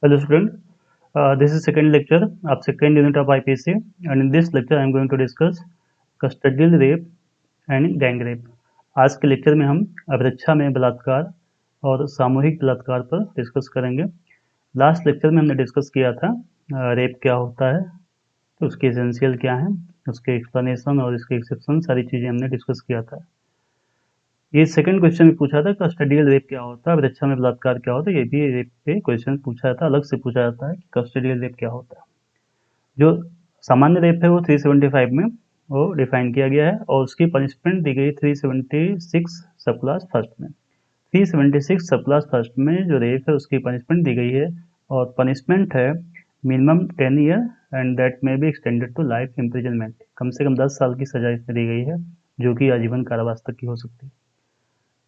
Hello student, this is second lecture of second unit of IPC, and in this lecture I am going to discuss custodial rape and gang rape. आज के lecture में हम अभिरक्षा में बलात्कार और सामूहिक बलात्कार पर डिस्कस करेंगे। लास्ट लेक्चर में हमने डिस्कस किया था रेप क्या होता है, तो उसके एसेंशियल क्या हैं, उसके एक्सप्लेनेशन और इसके एक्सेप्शन सारी चीज़ें हमने डिस्कस किया था। ये सेकंड क्वेश्चन भी पूछा था कस्टडियल रेप क्या होता है, अभिरक्षा में बलात्कार क्या होता है, ये भी रेप पे क्वेश्चन पूछा था, अलग से पूछा जाता है कि कस्टडियल रेप क्या होता है। जो सामान्य रेप है वो 375 में वो डिफाइन किया गया है और उसकी पनिशमेंट दी गई 376 सब क्लास फर्स्ट में। 376 सब क्लास फर्स्ट में जो रेप है उसकी पनिशमेंट दी गई है और पनिशमेंट है minimum 10 year and that may be extended to life imprisonment. कम से कम 10 साल की सजा इसमें दी गई है जो कि आजीवन कारावास तक की हो सकती है।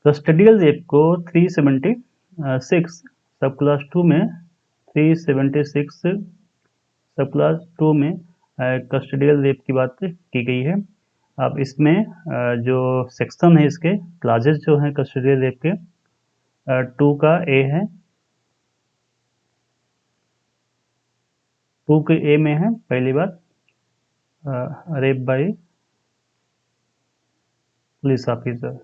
कस्टडियल रेप को 376 सब क्लास 2 में 376 सब क्लास 2 में कस्टडियल रेप की बात की गई है। अब इसमें जो सेक्शन है इसके क्लासेस जो हैं कस्टडियल रेप के 2 का ए है, 2 के ए में है पहली बात rape by police officer.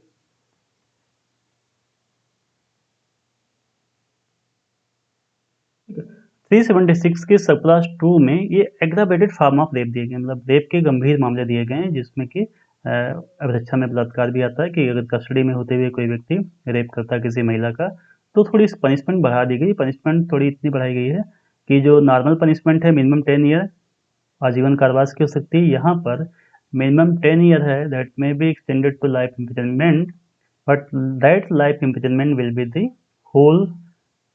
Three 376 के सब क्लास 2 में ये एग्रावेटेड फॉर्म ऑफ रेप दिए गए, मतलब रेप के गंभीर मामले दिए गए हैं जिसमें कि अभिरक्षा में बलात्कार भी आता है कि अगर कस्टडी में होते हुए कोई व्यक्ति रेप करता है किसी महिला का तो थोड़ी पनिशमेंट बढ़ा दी गई। पनिशमेंट थोड़ी इतनी बढ़ाई गई है कि जो नॉर्मल पनिशमेंट है मिनिमम 10 ईयर आजीवन कारावास की हो सकती है, यहाँ पर मिनिमम 10 ईयर है that may be extended to life imprisonment, but that life imprisonment will be the whole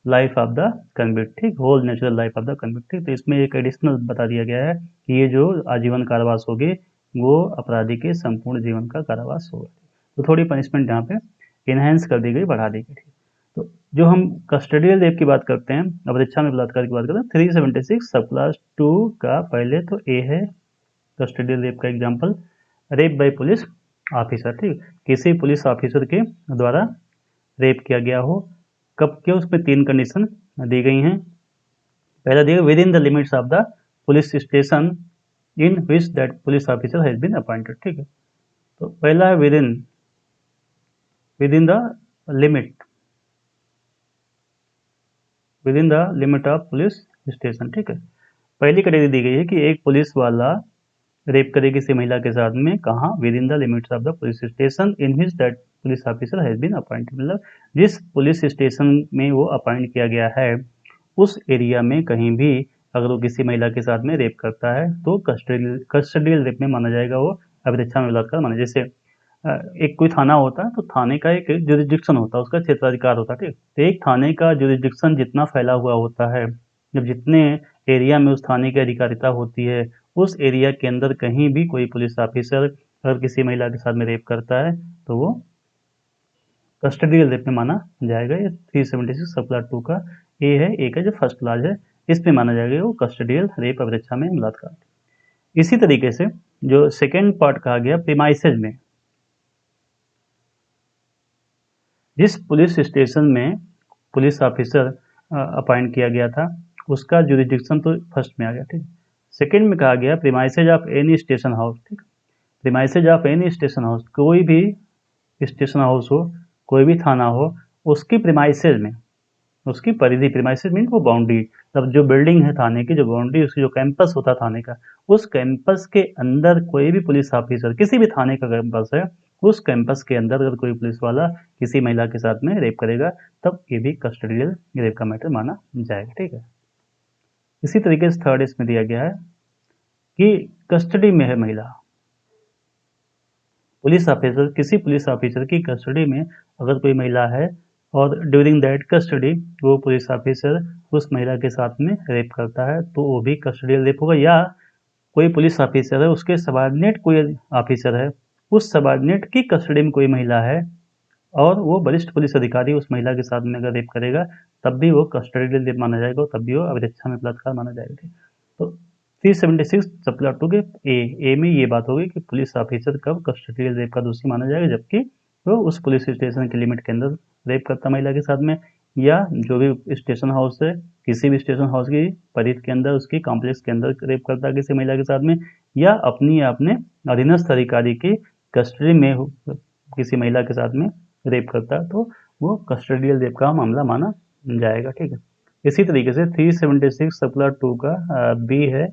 life of the convict, ठीक, whole natural life of the convict, ठीक। तो इसमें एक एडिशनल बता दिया गया है कि ये जो आजीवन कारावास होगी वो अपराधी के संपूर्ण जीवन का कारावास होगा। तो थोड़ी पनिशमेंट यहाँ पे इनहेंस कर दी गई, बढ़ा दी गई, ठीक। तो जो हम कस्टडियल रेप की बात करते हैं, अभिरक्षा में बलात्कार की बात करते हैं, 376 सब क्लास 2 का पहले तो ए है कस्टडियल रेप का example, rape by police officer, ठीक, किसी पुलिस ऑफिसर के द्वारा रेप किया गया हो। कब किया, उसमें 3 कंडीशन दी गई हैं। पहला दिया within the limits of the police station in which that police officer has been appointed, ठीक है। तो पहला है within the limit, within the limit of police station, ठीक है। पहली कैटेगरी दी गई है कि एक पुलिस वाला रेप करे किसी महिला के साथ में, कहाँ, within the limits of the police station in which that police officer has been appointed, मतलब जिस पुलिस स्टेशन में वो अपॉइंट किया गया है उस एरिया में कहीं भी अगर वो किसी महिला के साथ में रेप करता है तो कस्टडियल रेप में माना जाएगा, वो अभिरक्षा में बलात्कार माना। जैसे एक कोई थाना होता है तो थाने का एक जुरिस्डिक्शन होता है, उसका क्षेत्राधिकार होता है, ठीक। तो एक थाने का जुरिस्डिक्शन जितना फैला हुआ होता है, जब जितने एरिया में उस थाने की अधिकारिता होती है उस एरिया के अंदर कहीं भी कोई पुलिस ऑफिसर अगर किसी महिला के साथ में रेप करता है तो वो कस्टडियल रेप में माना जाएगा। ये 376 सब क्लास 2 का ए है, ए का जो फर्स्ट क्लास है इसमें माना जाएगा वो कस्टडियल रेप अभिरक्षा में बलात्कार। इसी तरीके से जो सेकेंड पार्ट कहा गया प्रीमाइसेज में, जिस पुलिस स्टेशन में पुलिस ऑफिसर अपॉइंट किया गया था उसका जुरिस्डिक्शन तो फर्स्ट में आ गया, ठीक। सेकेंड में कहा गया premises of any station house, ठीक। Premises of any station house, कोई भी स्टेशन हाउस हो, कोई भी थाना हो, उसकी प्रीमाइसेज में, उसकी परिधि, प्रीमाइसेज मीन वो बाउंड्री, तब जो बिल्डिंग है थाने की, जो बाउंड्री, उसकी जो कैंपस होता है थाने का, उस कैंपस के अंदर कोई भी पुलिस ऑफिसर, किसी भी थाने का कैंपस है, उस कैंपस के अंदर अगर कोई पुलिस वाला किसी महिला के साथ में रेप करेगा तब ये भी कस्टडियल रेप का मैटर माना जाएगा, ठीक है। इसी तरीके से थर्ड इसमें दिया गया है कि कस्टडी में है महिला, पुलिस ऑफिसर, किसी पुलिस ऑफिसर की कस्टडी में अगर कोई महिला है और ड्यूरिंग दैट कस्टडी वो पुलिस ऑफिसर उस महिला के साथ में रेप करता है तो वो भी कस्टडियल रेप होगा। या कोई पुलिस ऑफिसर है, उसके सबॉर्डिनेट कोई ऑफिसर है, उस सबॉर्डिनेट की कस्टडी में कोई महिला है और वो वरिष्ठ पुलिस अधिकारी उस महिला के साथ में अगर रेप करेगा तब भी वो कस्टडियल रेप माना जाएगा, तब भी वो अभिरक्षा में बलात्कार माना जाएगा। तो 376 सब क्लास 2 के ए में ये बात होगी कि पुलिस ऑफिसर कब कस्टडियल रेप का दोषी माना जाएगा, जबकि वो उस पुलिस स्टेशन के लिमिट के अंदर रेप करता महिला के साथ में, या जो भी स्टेशन हाउस है, किसी भी स्टेशन हाउस की परिधि के अंदर, उसकी कॉम्प्लेक्स के अंदर रेप करता है किसी महिला के साथ में, या अपनी या अपने अधीनस्थ अधिकारी की कस्टडी में किसी महिला के साथ में रेप करता है, तो वो कस्टडियल रेप का मामला माना जाएगा। ठीक है। इसी तरीके से 376 सर्कुलर 2 का बी है,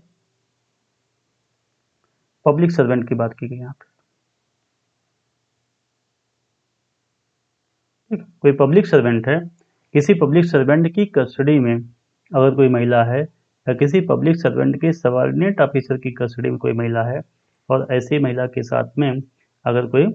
पब्लिक सर्वेंट की बात की गई यहाँ पे। ठीक, कोई पब्लिक सर्वेंट है, किसी पब्लिक सर्वेंट की कस्टडी में अगर कोई महिला है, या किसी पब्लिक सर्वेंट के सबऑर्डिनेट ऑफिसर की कस्टडी में कोई महिला है, और ऐसी महिला के साथ में अगर कोई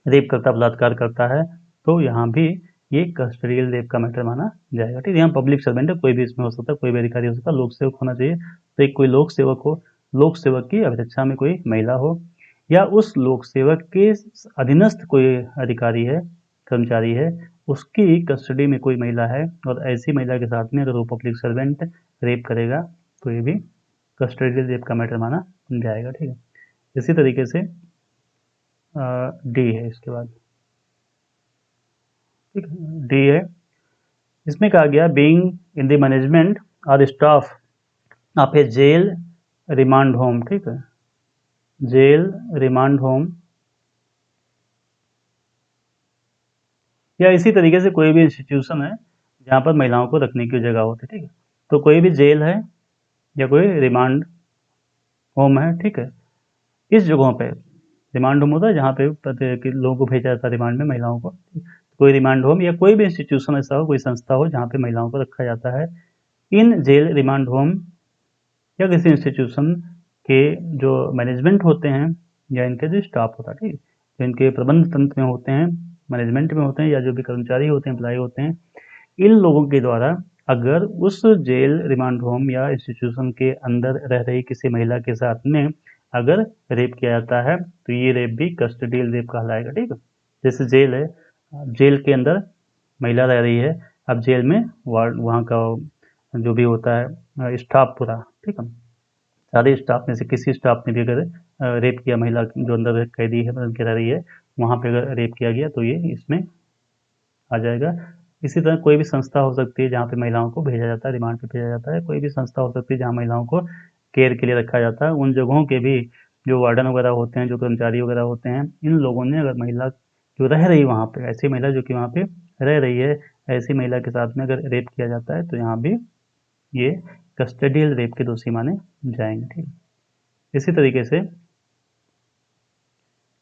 रेप करता, बलात्कार करता है, तो यहाँ भी ये कस्टडियल रेप का मैटर माना जाएगा। ठीक है। यहाँ पब्लिक सर्वेंट है, कोई भी इसमें हो सकता है, कोई भी अधिकारी हो सकता है, लोक सेवक होना चाहिए। तो एक कोई लोक सेवक हो, लोक सेवक की अभिरक्षा में कोई महिला हो, या उस लोक सेवक के अधीनस्थ कोई अधिकारी है, कर्मचारी है, उसकी कस्टडी में कोई महिला है, और ऐसी महिला के साथ में अगर वो पब्लिक सर्वेंट रेप करेगा, तो ये भी कस्टडियल रेप का मैटर माना जाएगा। ठीक है। इसी तरीके से डी है इसके बाद। ठीक है, डी है, इसमें कहा गया बीइंग इन द मैनेजमेंट और staff of a jail, remand home. ठीक है, जेल, रिमांड होम, या इसी तरीके से कोई भी इंस्टीट्यूशन है जहाँ पर महिलाओं को रखने की जगह होती है। ठीक है, तो कोई भी जेल है या कोई रिमांड होम है, ठीक है, इस जगहों पे रिमांड होम होता है जहाँ पे लोगों को भेजा जाता है रिमांड में, महिलाओं को। कोई रिमांड होम या कोई भी इंस्टीट्यूशन ऐसा हो, कोई संस्था हो जहाँ पे महिलाओं को रखा जाता है, इन जेल, रिमांड होम या किसी इंस्टीट्यूशन के जो मैनेजमेंट होते हैं, या इनके जो स्टाफ होता है, ठीक है, तो इनके प्रबंध तंत्र में होते हैं, मैनेजमेंट में होते हैं, या जो भी कर्मचारी होते हैं, एम्प्लॉय होते हैं, इन लोगों के द्वारा अगर उस जेल, रिमांड होम या इंस्टीट्यूशन के अंदर रह रही किसी महिला के साथ में अगर रेप किया जाता है, तो ये रेप भी कस्टडियल रेप कहलाएगा। ठीक है। जैसे जेल है, जेल के अंदर महिला रह रही है, अब जेल में वार्ड, वहाँ का जो भी होता है स्टाफ पूरा, ठीक है, सारे स्टाफ में से किसी स्टाफ ने भी अगर रेप किया, महिला जो अंदर कैदी है, मतलब रह रही है, वहाँ पे अगर रेप किया गया, तो ये इसमें आ जाएगा। इसी तरह कोई भी संस्था हो सकती है जहाँ पे महिलाओं को भेजा जाता है, रिमांड पे भेजा जाता है, कोई भी संस्था हो सकती है जहाँ महिलाओं को केयर के लिए रखा जाता है, उन जगहों के भी जो वार्डन वगैरह होते हैं, जो कर्मचारी वगैरह होते हैं, इन लोगों ने अगर महिला जो रह रही वहाँ पे, ऐसी महिला जो कि वहाँ पे रह रही है, ऐसी महिला के साथ में अगर रेप किया जाता है, तो यहाँ भी ये कस्टडियल रेप के दोषी माने जाएंगे। ठीक है। इसी तरीके से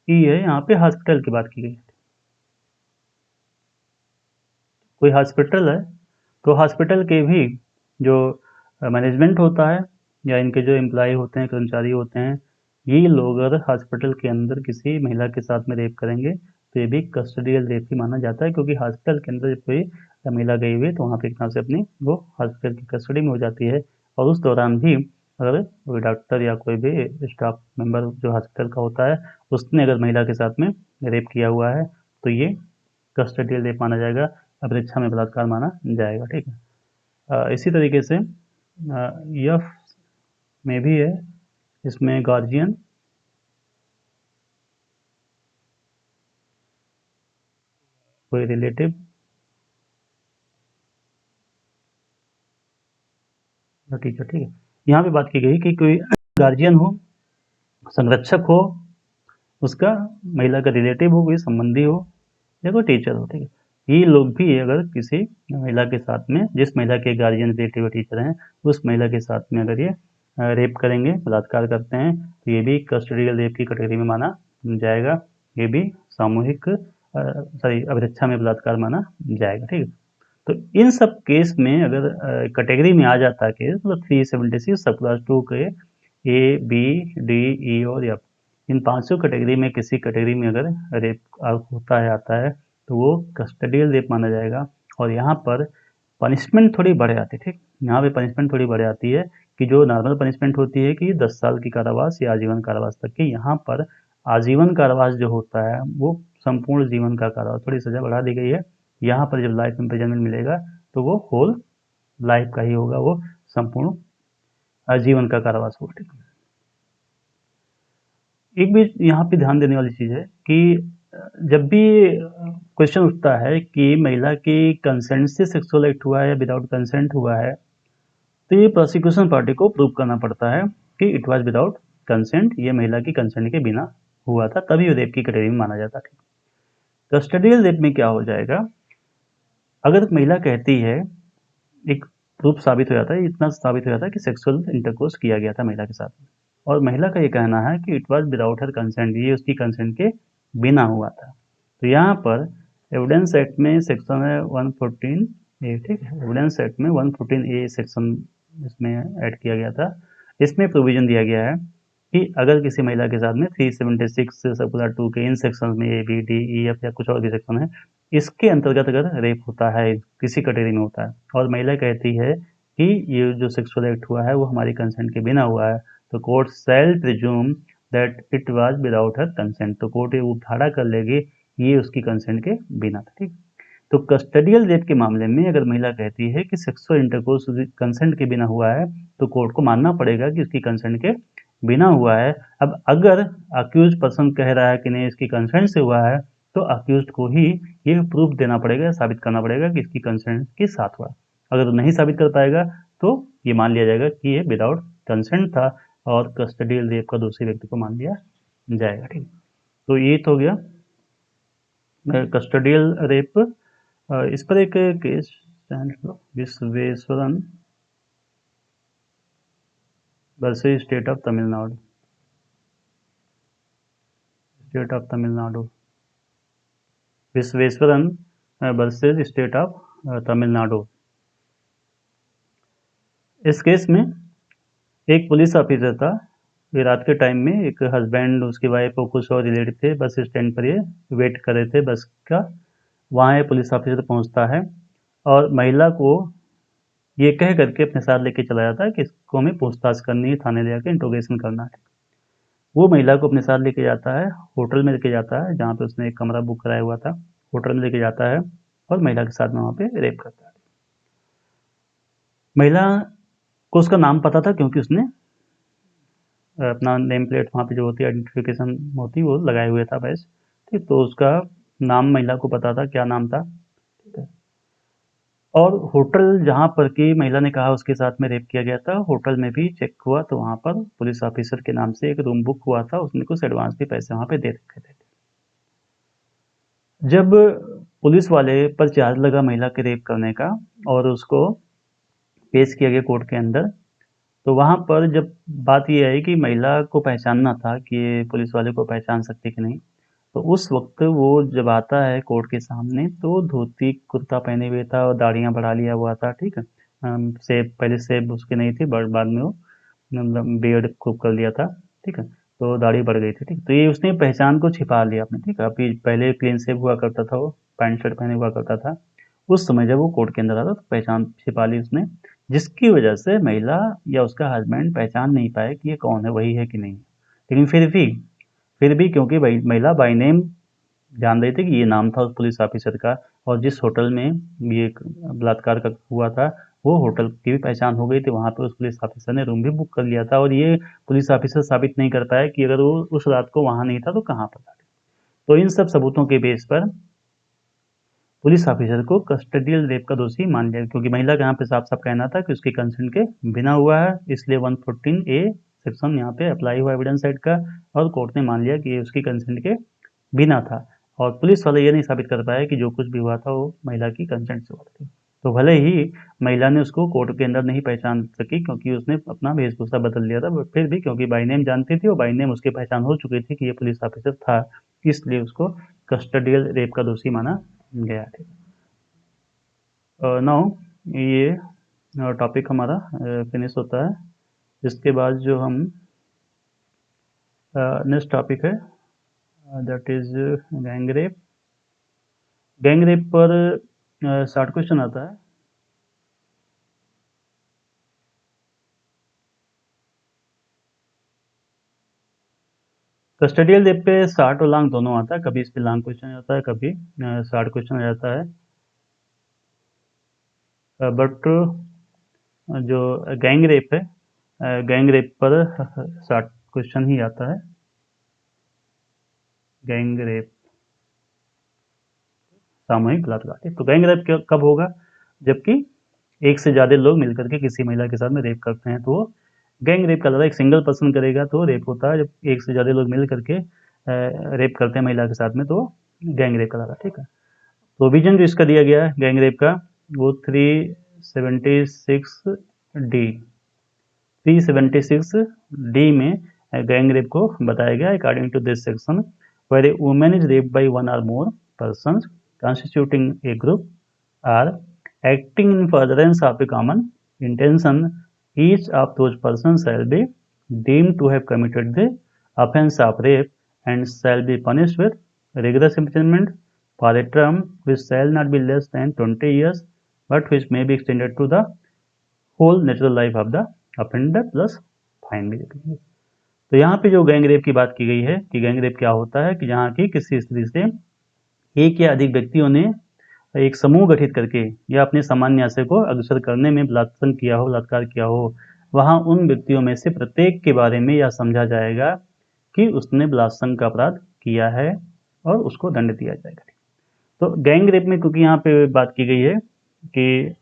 ये यहाँ पे हॉस्पिटल की बात की गई है। कोई हॉस्पिटल है, तो हॉस्पिटल के भी जो मैनेजमेंट होता है, या इनके जो एम्प्लॉय होते हैं, कर्मचारी होते हैं, ये लोग अगर हॉस्पिटल के अंदर किसी महिला के साथ में रेप करेंगे, तो ये भी कस्टडियल रेप ही माना जाता है, क्योंकि हॉस्पिटल के अंदर जब कोई महिला गई हुई है, तो वहाँ पे एक तरह से अपनी वो हॉस्पिटल की कस्टडी में हो जाती है, और उस दौरान भी अगर कोई डॉक्टर या कोई भी स्टाफ मेंबर जो हॉस्पिटल का होता है, उसने अगर महिला के साथ में रेप किया हुआ है, तो ये कस्टडियल रेप माना जाएगा, अपरिच्छा में बलात्कार माना जाएगा। ठीक है। इसी तरीके से यफ में भी है, इसमें गार्जियन, कोई रिलेटिव या टीचर। ठीक है। यहाँ पे बात की गई कि कोई गार्जियन हो, संरक्षक हो, उसका महिला का रिलेटिव हो, कोई संबंधी हो, या कोई टीचर हो। ठीक है। ये लोग भी अगर किसी महिला के साथ में, जिस महिला के गार्जियन, रिलेटिव, टीचर हैं, उस महिला के साथ में अगर ये रेप करेंगे, बलात्कार करते हैं, तो ये भी कस्टडियल रेप की कैटेगरी में माना जाएगा। ये भी सामूहिक अभिरक्षा में बलात्कार माना जाएगा। ठीक है। तो इन सब केस में अगर कैटेगरी में आ जाता है केस, मतलब 376 सब क्लास 2 के ए, बी, डी, ई और एफ, इन पांचों कैटेगरी में किसी कैटेगरी में अगर रेप होता है, आता है, तो वो कस्टडियल रेप माना जाएगा। और यहाँ पर पनिशमेंट थोड़ी बढ़ जाती है। ठीक, यहाँ पे पनिशमेंट थोड़ी बढ़ जाती है, कि जो नॉर्मल पनिशमेंट होती है कि 10 साल की कारावास या आजीवन कारावास तक की, यहाँ पर आजीवन कारावास जो होता है वो संपूर्ण जीवन का कारावास, थोड़ी सजा बढ़ा दी गई है। यहाँ पर जब लाइफ इम्प्रिजनमेंट मिलेगा, तो वो होल लाइफ का ही होगा, वो संपूर्ण आजीवन का कारावास होगा। ठीक, एक भी यहाँ पे ध्यान देने वाली चीज़ है कि जब भी क्वेश्चन उठता है कि महिला की कंसेंट से सेक्सुअल एक्ट हुआ है या विदाउट कंसेंट हुआ है, तो ये प्रोसिक्यूशन पार्टी को प्रूव करना पड़ता है कि इट वाज विदाउट कंसेंट, ये महिला की कंसेंट के बिना हुआ था, तभी रेप की कैटेगरी में माना जाता है। कस्टडियल रेप में क्या हो जाएगा, अगर महिला कहती है, एक प्रूफ साबित हो जाता है, इतना साबित हो जाता है कि सेक्सुअल इंटरकोर्स किया गया था महिला के साथ में, और महिला का ये कहना है कि it was without her consent, ये उसकी कंसेंट के बिना हुआ था। तो यहाँ पर एविडेंस एक्ट में सेक्शन है 114 ए, ठीक है, एविडेंस एक्ट में 114 ए सेक्शन इसमें ऐड किया गया था। इसमें प्रोविजन दिया गया है कि अगर किसी महिला के साथ में 376 सर्कुलर 2 के इन सेक्शन में A B D E F या कुछ और भी सेक्शन है, इसके अंतर्गत अगर रेप होता है, किसी कैटेगरी में होता है, और महिला कहती है कि ये जो सेक्सुअल एक्ट हुआ है वो हमारी कंसेंट के बिना हुआ है, तो court shell presume that it was without her consent, तो कोर्ट ये धारा कर लेगी ये उसकी कंसेंट के बिना था, ठीक। तो कस्टडियल रेप के मामले में अगर महिला कहती है कि सेक्सुअल इंटरकोर्स कंसेंट के बिना हुआ है, तो कोर्ट को मानना पड़ेगा कि उसकी कंसेंट के बिना हुआ है। अब अगर अक्यूज पर्सन कह रहा है कि नहीं इसकी कंसेंट से हुआ है, तो अक्यूज को ही ये प्रूफ देना पड़ेगा, साबित करना पड़ेगा कि इसकी कंसेंट के साथ हुआ। अगर नहीं साबित कर पाएगा तो ये मान लिया जाएगा कि ये विदाउट कंसेंट था और कस्टडियल रेप का दूसरे व्यक्ति को मान लिया जाएगा, ठीक। तो ये तो हो गया कस्टडियल रेप। इस पर एक case Visweswaran versus state of Tamil Nadu, state of Tamil Nadu, Visweswaran versus state of Tamil Nadu. इस केस में एक पुलिस ऑफिसर था, ये रात के टाइम में एक हस्बैंड उसकी वाइफ और कुछ और रिलेटिव थे, बस स्टैंड पर ये वेट कर रहे थे बस का। वहाँ ये पुलिस ऑफिसर पहुँचता है और महिला को ये कह करके अपने साथ लेके चला जाता है कि इसको हमें पूछताछ करनी है, थाने ले जाकर इंट्रोगेशन करना है। वो महिला को अपने साथ लेके जाता है, होटल में लेके जाता है जहाँ पे उसने एक कमरा बुक कराया हुआ था, होटल में लेके जाता है और महिला के साथ में वहाँ पे रेप करता है। महिला को उसका नाम पता था क्योंकि उसने अपना नेम प्लेट वहाँ पे जो होती है आइडेंटिफिकेशन होती वो लगाए हुए था बैज, ठीक। तो उसका नाम महिला को पता था, क्या नाम था, ठीक है। और होटल जहाँ पर की महिला ने कहा उसके साथ में रेप किया गया था, होटल में भी चेक हुआ तो वहाँ पर पुलिस ऑफिसर के नाम से एक रूम बुक हुआ था, उसने कुछ एडवांस भी पैसे वहाँ पे दे रखे थे। जब पुलिस वाले पर चार्ज लगा महिला के रेप करने का और उसको पेश किया गया कोर्ट के अंदर, तो वहाँ पर जब बात ये आई कि महिला को पहचानना था कि ये पुलिस वाले को पहचान सकते कि नहीं, तो उस वक्त वो जब आता है कोर्ट के सामने तो धोती कुर्ता पहने हुए था और दाढ़ियाँ बढ़ा लिया हुआ था, ठीक है। सेब पहले सेब उसके नहीं थी, बट बाद में वो मतलब बियर्ड खूब कर लिया था, ठीक है। तो दाढ़ी बढ़ गई थी, ठीक। तो ये उसने पहचान को छिपा लिया अपने, ठीक है। अभी पहले क्लीन शेव हुआ करता था, वो पैंट शर्ट पहने हुआ करता था। उस समय जब वो कोर्ट के अंदर आता तो पहचान छिपा ली उसने, जिसकी वजह से महिला या उसका हस्बैंड पहचान नहीं पाए कि ये कौन है, वही है कि नहीं। लेकिन फिर भी क्योंकि महिला बाय नेम जान रही थी कि ये नाम था उस पुलिस ऑफिसर का, और जिस होटल में ये बलात्कार का हुआ था वो होटल की भी पहचान हो गई थी, वहाँ पे उस पुलिस ऑफिसर ने रूम भी बुक कर लिया था, और ये पुलिस ऑफिसर साबित नहीं कर पाया कि अगर वो उस रात को वहाँ नहीं था तो कहाँ पर था। तो इन सब सबूतों के बेस पर पुलिस ऑफिसर को कस्टडियल रेप का दोषी मान लिया, क्योंकि महिला का यहाँ पे साफ साफ कहना था कि उसके कंसेंट के बिना हुआ है, इसलिए 114 ए सेक्शन यहाँ पे अप्लाई हुआ एविडेंस एक्ट का, और कोर्ट ने मान लिया कि ये उसकी कंसेंट के बिना था। और पुलिस वाले ये नहीं साबित कर पाए कि जो कुछ भी हुआ था वो महिला की कंसेंट से हुआ था। तो भले ही महिला ने उसको कोर्ट के अंदर नहीं पहचान सकी क्योंकि उसने अपना वेशभूषा बदल लिया था, बट फिर भी क्योंकि बाई नेम जानती थी और बाई नेम उसकी पहचान हो चुकी थी कि ये पुलिस ऑफिसर था, इसलिए उसको कस्टडियल रेप का दोषी माना गया। नाउ ये टॉपिक हमारा फिनिश होता है। इसके बाद जो हम नेक्स्ट टॉपिक है that is gang rape. Gang rape पर 60 क्वेश्चन आता है। कस्टडियल रेप पे 60 और लॉन्ग दोनों आता है, कभी इस पे लॉन्ग क्वेश्चन आता है, कभी 60 क्वेश्चन आ जाता है। बट जो गैंग रेप है, गैंग रेप पर 60 क्वेश्चन ही आता है। गैंग रेप सामूहिक बलात्कार। ठीक, तो गैंग रेप कब होगा? जबकि एक से ज़्यादा लोग मिलकर के किसी महिला के साथ में रेप करते हैं, तो वो गैंग रेप कहलाता है। एक सिंगल पर्सन करेगा तो रेप होता है, जब एक से ज़्यादा लोग मिल करके रेप करते हैं महिला के साथ में, तो गैंग रेप कहलाता है। ठीक है, प्रोविजन जो इसका दिया गया है गैंग रेप का, वो 376 डी 376 डी में गैंग रेप को बताया गया। According to this section, where a woman is raped by one or more persons constituting a group are acting in furtherance of a common intention, each of those persons shall be deemed to have committed the offence of rape and shall be punished with rigorous imprisonment for a term which shall not be less than 20 years, but which may be extended to the whole natural life of the offender plus fine भी देखेंगे। तो यहाँ पे जो gang rape की बात की गई है कि गैंग रेप क्या होता है कि जहाँ की किसी स्त्री से एक या अधिक व्यक्तियों ने एक समूह गठित करके या अपने सामान्य आशय को अग्रसर करने में बलात्कार किया हो, वहाँ उन व्यक्तियों में से प्रत्येक के बारे में यह समझा जाएगा कि उसने बलात्कार का अपराध किया है और उसको दंड दिया जाएगा। तो गैंग रेप में क्योंकि यहाँ पे बात की गई है कि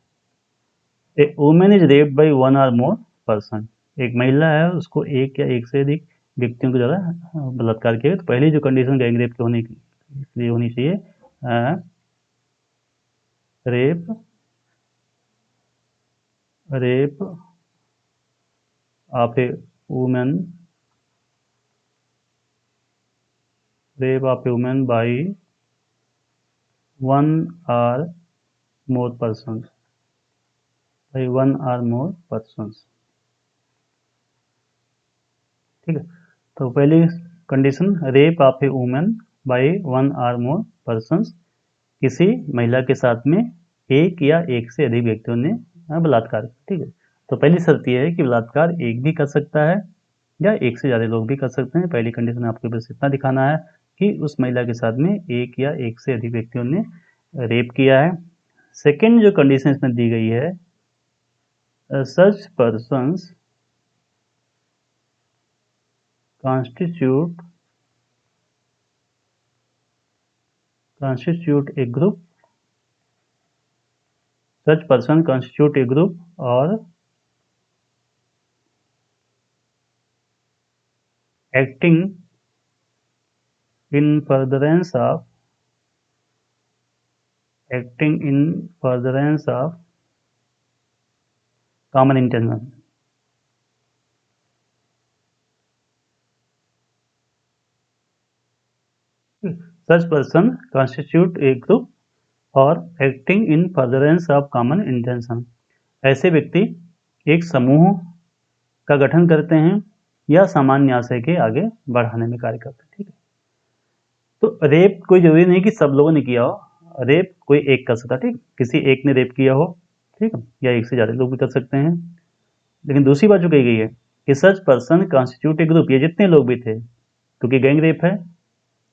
a women is raped by one or more person, एक महिला है उसको एक या एक से अधिक व्यक्तियों के द्वारा बलात्कार किया। तो पहली जो कंडीशन गैंग रेप की होने की लिए होनी चाहिए, rape of A women bye one or more persons ठीक है। तो पहली condition, rape of A women bye one or more persons, किसी महिला के साथ में एक या एक से अधिक व्यक्तियों ने बलात्कार। ठीक है, तो पहली शर्त यह है कि बलात्कार एक भी कर सकता है या एक से ज़्यादा लोग भी कर सकते हैं। पहली कंडीशन आपको बस इतना दिखाना है कि उस महिला के साथ में एक या एक से अधिक व्यक्तियों ने रेप किया है। सेकेंड जो कंडीशन इसमें दी गई है, such persons constitute a group, such person constitute a group or acting in furtherance of common intention। Such person constitute a group और acting in furtherance of common intention, ऐसे व्यक्ति एक समूह का गठन करते हैं या सामान्य आशय के आगे बढ़ाने में कार्य करते हैं। ठीक है, तो रेप कोई जरूरी नहीं कि सब लोगों ने किया हो, रेप कोई एक कर सकता है। ठीक, किसी एक ने रेप किया हो, ठीक है, या एक से ज़्यादा लोग भी कर सकते हैं। लेकिन दूसरी बात जो कही गई है कि सच पर्सन कॉन्स्टिट्यूट ए ग्रुप, ये जितने लोग भी थे, क्योंकि गैंग रेप है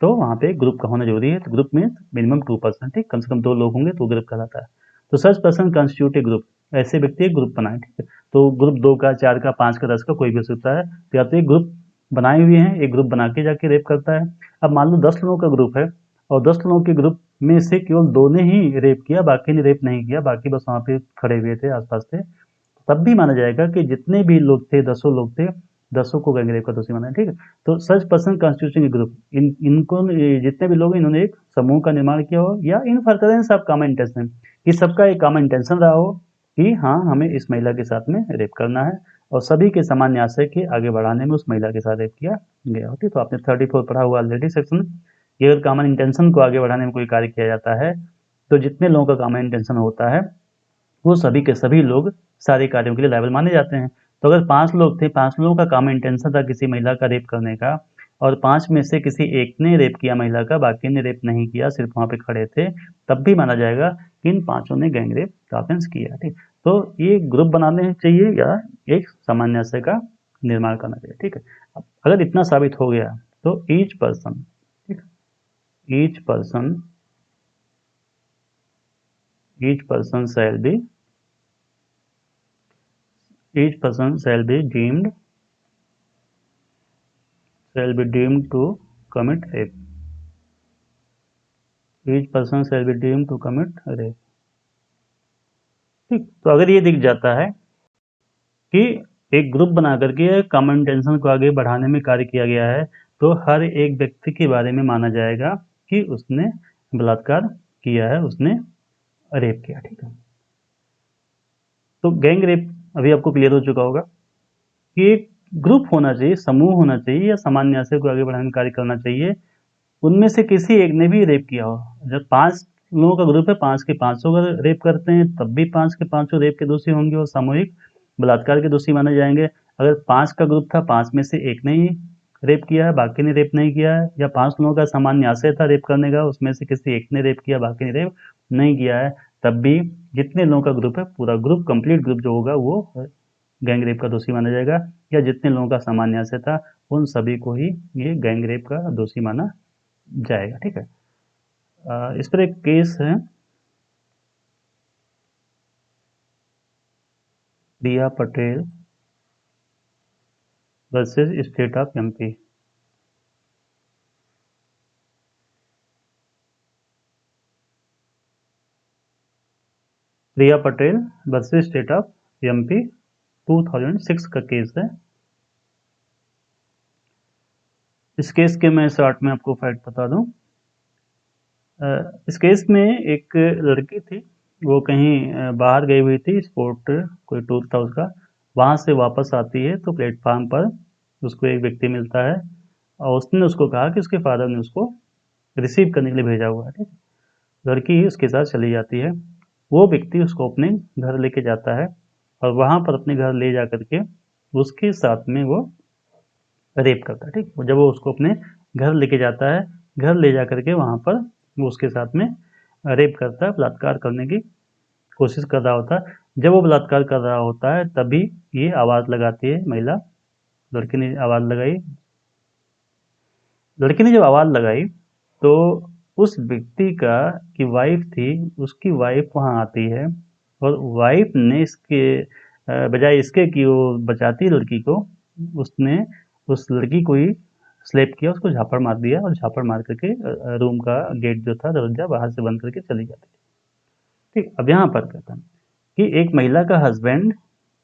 तो वहाँ पे ग्रुप का होना जरूरी है। तो ग्रुप में मिनिमम 2%, ठीक, कम से कम 2 लोग होंगे तो ग्रुप कहलाता है। तो सच पर्सन कॉन्स्टिट्यूट ए ग्रुप, ऐसे व्यक्ति एक ग्रुप बनाए। ठीक है, तो ग्रुप 2 का, 4 का, 5 का, 10 का कोई भी हो सकता है। तो या तो एक ग्रुप बनाए हुए हैं, एक ग्रुप बना के जाके रेप करता है। अब मान लो 10 लोगों का ग्रुप है और 10 लोगों के ग्रुप में से केवल 2 ने ही रेप किया, बाकी ने रेप नहीं किया, बाकी बस वहाँ पे खड़े हुए थे, आसपास थे, तब भी माना जाएगा कि जितने भी लोग थे, 10 लोग थे, 10 को गैंग रेप का दोषी माना है। ठीक है, तो सच पर्सन कॉन्स्टिट्यूटिंग ग्रुप, इनको जितने भी लोग इन्होंने एक समूह का निर्माण किया हो या इन फर्दरेंस ऑफ कॉमन इंटेंशन, कि सबका एक कॉमन इंटेंशन रहा हो कि हाँ हमें इस महिला के साथ में रेप करना है और सभी के सामान्य आशय के आगे बढ़ाने में उस महिला के साथ रेप किया गया हो। ठीक, तो आपने 34 पढ़ा हुआ ऑलरेडी सेक्शन। ये अगर कॉमन इंटेंशन को आगे बढ़ाने में कोई कार्य किया जाता है तो जितने लोगों का कॉमन इंटेंशन होता है वो सभी के सभी लोग सारे कार्यों के लिए लायबल माने जाते हैं। तो अगर 5 लोग थे, 5 लोगों का कॉमन इंटेंशन था किसी महिला का रेप करने का और 5 में से किसी एक ने रेप किया महिला का, बाकी ने रेप नहीं किया, सिर्फ वहाँ पे खड़े थे, तब भी माना जाएगा कि इन 5 ने गैंग रेप का ऑफेंस किया। ठीक, तो ये ग्रुप बनाने चाहिए या एक सामान्य आशय का निर्माण करना चाहिए। ठीक है, अगर इतना साबित हो गया तो ईच पर्सन, ठीक, each person shall be deemed to commit rape each person shall be deemed to commit rape. ठीक, तो अगर ये दिख जाता है कि एक ग्रुप बना करके कॉमन इंटेंशन को आगे बढ़ाने में कार्य किया गया है, तो हर एक व्यक्ति के बारे में माना जाएगा कि उसने बलात्कार किया है, उसने रेप किया। ठीक है, तो गैंग रेप अभी आपको क्लियर हो चुका होगा कि एक ग्रुप होना चाहिए, समूह होना चाहिए या सामान्य आशय को आगे बढ़ाने में कार्य करना चाहिए, उनमें से किसी एक ने भी रेप किया हो। जब 5 लोगों का ग्रुप है, 5 के 500 अगर रेप करते हैं, तब भी 5 के 500 रेप के दोषी होंगे और सामूहिक बलात्कार के दोषी माने जाएंगे। अगर 5 का ग्रुप था, 5 में से एक ने ही रेप किया है, बाकी ने रेप नहीं किया है, या 5 लोगों का सामान्य आशय था रेप करने का, उसमें से किसी एक ने रेप किया, बाकी ने रेप नहीं किया है, तब भी जितने लोगों का ग्रुप है, पूरा ग्रुप, कंप्लीट ग्रुप जो होगा, वो गैंग रेप का दोषी माना जाएगा। या जितने लोगों का सामान्य आशय था, उन सभी को ही ये गैंग रेप का दोषी माना जाएगा। ठीक है, इस पर एक केस है, Priya Patel versus state of MP. Priya Patel versus state of MP 2006 का केस है। इस केस के मैं शॉर्ट में आपको फैक्ट बता दूं। इस केस में एक लड़की थी, वो कहीं बाहर गई हुई थी, स्पोर्ट कोई टूर था उसका, वहां से वापस आती है तो प्लेटफार्म पर उसको एक व्यक्ति मिलता है और उसने उसको कहा कि उसके फादर ने उसको रिसीव करने के लिए भेजा हुआ है। ठीक, लड़की उसके साथ चली जाती है, वो व्यक्ति उसको अपने घर लेके जाता है और वहां पर अपने घर ले जा करके उसके साथ में वो रेप करता है। ठीक, जब वो उसको अपने घर लेके जाता है, घर ले जा करके वहां पर वो उसके साथ में रेप करता है, बलात्कार करने की कोशिश कर रहा होता है। जब वो बलात्कार कर रहा होता है, तभी ये आवाज लगाती है महिला, लड़की ने आवाज लगाई। लड़की ने जब आवाज लगाई तो उस व्यक्ति का की वाइफ थी, उसकी वाइफ वहां आती है और वाइफ ने इसके बजाय इसके कि वो बचाती लड़की को, उसने उस लड़की को ही स्लेप किया, उसको झापड़ मार दिया और झापड़ मार करके रूम का गेट जो था, दरवाजा बाहर से बंद करके चली जाती थी। ठीक, अब यहाँ पर कहता है कि एक महिला का हस्बैंड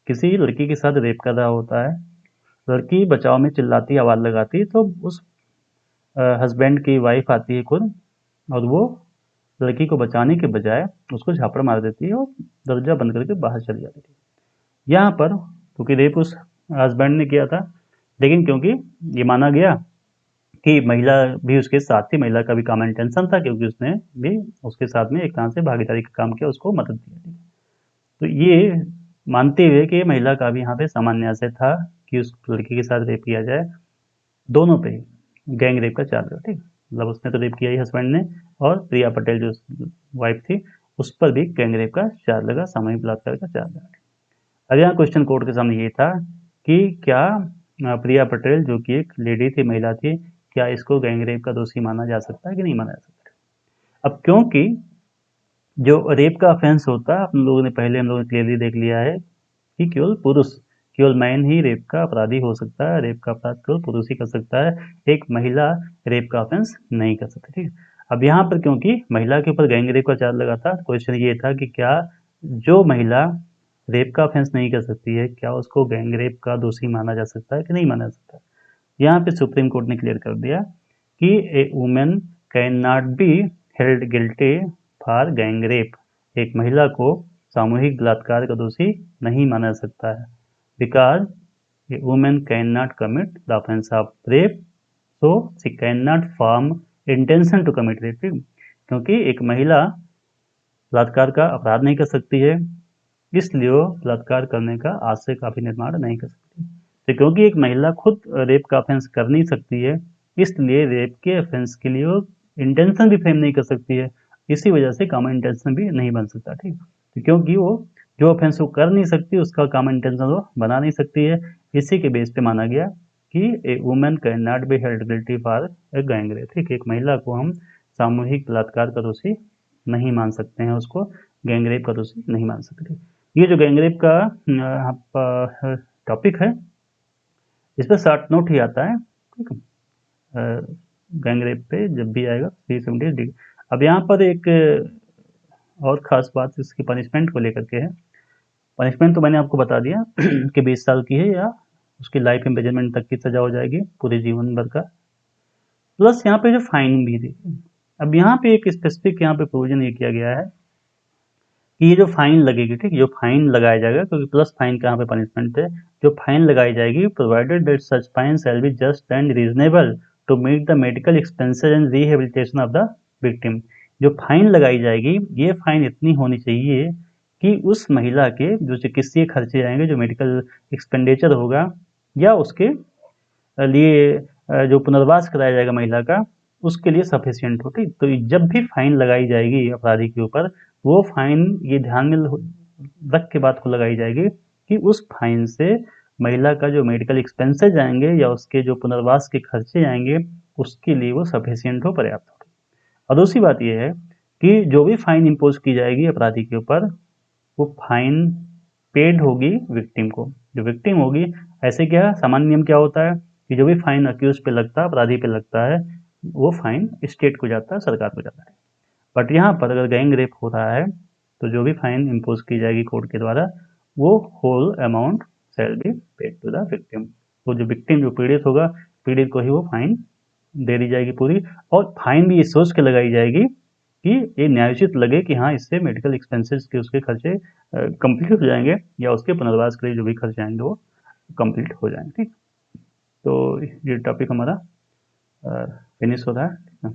किसी लड़की के साथ रेप कर रहा होता है, लड़की बचाव में चिल्लाती, आवाज लगाती, तो उस हस्बैंड की वाइफ आती है खुद और वो लड़की को बचाने के बजाय उसको झापड़ मार देती है और दरवाजा बंद करके बाहर चली जाती थी। यहाँ पर क्योंकि रेप उस हस्बैंड ने किया था, लेकिन क्योंकि ये माना गया कि महिला भी उसके साथ थी, महिला का भी कॉमन इंटेंशन था क्योंकि उसने भी उसके साथ में एक तरह से भागीदारी का काम किया, उसको मदद दी। तो ये मानते हुए कि महिला का भी यहाँ पे सामान्य आशय था कि उस लड़की के साथ रेप किया जाए, दोनों पे गैंग रेप का चार्ज है। ठीक, मतलब उसने तो रेप किया ही हस्बैंड ने, और प्रिया पटेल जो वाइफ थी उस पर भी गैंग रेप का चार्ज लगा, सामूहिक बलात्कार का चार्ज लगा। अब यहाँ क्वेश्चन कोर्ट के सामने ये था कि क्या प्रिया पटेल जो कि एक लेडी थी, महिला थी, क्या इसको गैंग रेप का दोषी माना जा सकता है कि नहीं माना जा सकता। अब क्योंकि जो रेप का ऑफेंस होता है, हम लोगों ने क्लियरली देख लिया है कि केवल मैन ही रेप का अपराधी हो सकता है, रेप का अपराध केवल पुरुष ही कर सकता है, एक महिला रेप का ऑफेंस नहीं कर सकती। ठीक, अब यहाँ पर क्योंकि महिला के ऊपर गैंग रेप का चार्ज लगा था, क्वेश्चन ये था कि क्या जो महिला रेप का ऑफेंस नहीं कर सकती है, क्या उसको गैंग रेप का दोषी माना जा सकता है कि नहीं माना जा सकता। यहाँ पे सुप्रीम कोर्ट ने क्लियर कर दिया कि a women can not be held guilty for gang rape, एक महिला को सामूहिक बलात्कार का दोषी नहीं माना जा सकता है, because a women can not commit the offence of rape, so she can not form intention to commit rape. क्योंकि एक महिला बलात्कार का अपराध नहीं कर सकती है, इसलिए वो बलात्कार करने का आशय का भी निर्माण नहीं कर सकती। तो क्योंकि एक महिला खुद रेप का ऑफेंस कर नहीं सकती है, इसलिए रेप के ऑफेंस के लिए वो इंटेंशन भी फ्रेम नहीं कर सकती है, इसी वजह से कॉमन इंटेंशन भी नहीं बन सकता। ठीक, तो क्योंकि वो जो ऑफेंस वो कर नहीं सकती, उसका कॉमन इंटेंशन वो बना नहीं सकती है, इसी के बेस पे माना गया कि a women can not be held guilty for a gang rape. ठीक, एक महिला को हम सामूहिक बलात्कार का दोषी नहीं मान सकते हैं, उसको गैंग रेप का दोषी नहीं मान सकते। ये जो गैंग रेप का टॉपिक है, इस पर शॉर्ट नोट ही आता है। ठीक है, गैंग रेप पे जब भी आएगा 370 डिग्री। अब यहाँ पर एक और ख़ास बात इसकी पनिशमेंट को लेकर के है। पनिशमेंट तो मैंने आपको बता दिया कि 20 साल की है या उसकी लाइफ इम्प्रिजनमेंट तक की सज़ा हो जाएगी, पूरे जीवन भर का। प्लस यहाँ पे जो फाइन भी थी, अब यहाँ पे एक स्पेसिफिक यहाँ पे प्रोविजन ये किया गया है कि ये जो फाइन लगेगी, ठीक, जो फाइन लगाया जाएगा, क्योंकि प्लस फाइन का यहाँ पे पनिशमेंट है, जो फाइन लगाई जाएगी, provided that such fine shall be just and reasonable to meet the medical expenses and rehabilitation of the victim. जो फाइन लगाई जाएगी, ये फाइन इतनी होनी चाहिए कि उस महिला के जो चिकित्सीय खर्चे आएंगे, जो मेडिकल एक्सपेंडिचर होगा, या उसके लिए जो पुनर्वास कराया जाएगा महिला का, उसके लिए सफिशिएंट हो, ठीक। तो जब भी फाइन लगाई जाएगी अपराधी के ऊपर, वो फाइन ये ध्यान में रख के बात को लगाई जाएगी कि उस फाइन से महिला का जो मेडिकल एक्सपेंसेस आएंगे या उसके जो पुनर्वास के खर्चे आएंगे, उसके लिए वो सफिशिएंट हो, पर्याप्त हो। और दूसरी बात यह है कि जो भी फाइन इम्पोज की जाएगी अपराधी के ऊपर, वो फाइन पेड होगी विक्टिम को, जो विक्टिम होगी। ऐसे क्या सामान्य नियम क्या होता है कि जो भी फाइन अक्यूज पे लगता है, अपराधी पे लगता है, वो फाइन स्टेट को जाता है, सरकार को जाता है। बट यहाँ पर अगर गैंग रेप हो रहा है, तो जो भी फाइन इम्पोज की जाएगी कोर्ट के द्वारा, वो whole amount shall be paid to the victim. तो जो विक्टिम, जो पीड़ित होगा, पीड़ित को ही वो फाइन दे दी जाएगी पूरी। और फाइन भी इस सोच के लगाई जाएगी कि ये न्यायोचित लगे कि हाँ, इससे मेडिकल एक्सपेंसेस के उसके खर्चे कंप्लीट हो जाएंगे, या उसके पुनर्वास के लिए जो भी खर्चे आएंगे वो कंप्लीट हो जाएंगे, ठीक। तो ये टॉपिक हमारा फिनिश हो रहा है, ठीक है।